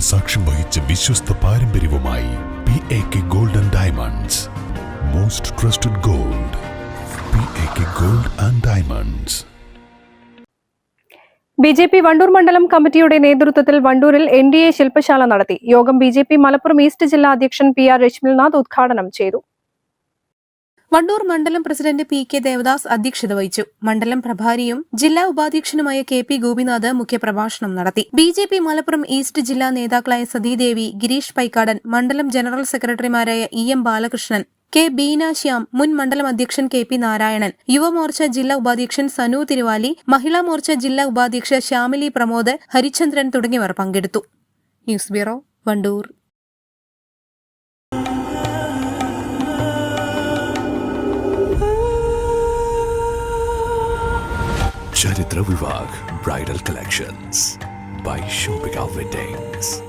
സാക്ഷ്യം വഹിച്ച വിശ്വസ്ത പാരമ്പര്യവുമായി PAK Gold and Diamonds. Most trusted gold. PAK Gold and Diamonds. BJP Wandoor മണ്ഡലം കമ്മിറ്റിയുടെ നേതൃത്വത്തിൽ വണ്ടൂരിൽ NDA ശില്പശാല നടത്തി. യോഗം BJP മലപ്പുറം ഈസ്റ്റ് ജില്ലാ അധ്യക്ഷൻ PR രശ്മിൽനാഥ് ഉദ്ഘാടനം ചെയ്തു. വണ്ടൂർ മണ്ഡലം പ്രസിഡന്റ് PK ദേവദാസ് അധ്യക്ഷത വഹിച്ചു. മണ്ഡലം പ്രഭാരിയും ജില്ലാ ഉപാധ്യക്ഷനുമായ KP ഗോപിനാഥ് മുഖ്യപ്രഭാഷണം നടത്തി. BJP മലപ്പുറം ഈസ്റ്റ് ജില്ലാ നേതാക്കളായ സതീദേവി, ഗിരീഷ് പൈക്കാടൻ, മണ്ഡലം ജനറൽ സെക്രട്ടറിമാരായ EM ബാലകൃഷ്ണൻ, K ബീന ശ്യാം, മുൻ മണ്ഡലം അധ്യക്ഷൻ KP നാരായണൻ, യുവമോർച്ച ജില്ലാ ഉപാധ്യക്ഷൻ സനു തിരുവാലി, മഹിളാ മോർച്ച ജില്ലാ ഉപാധ്യക്ഷ ശ്യാമിലി പ്രമോദ്, ഹരിചന്ദ്രൻ തുടങ്ങിയവർ പങ്കെടുത്തു. News bureau, Wandoor. Charitra Vivag Bridal Collections by Shobhika Weddings.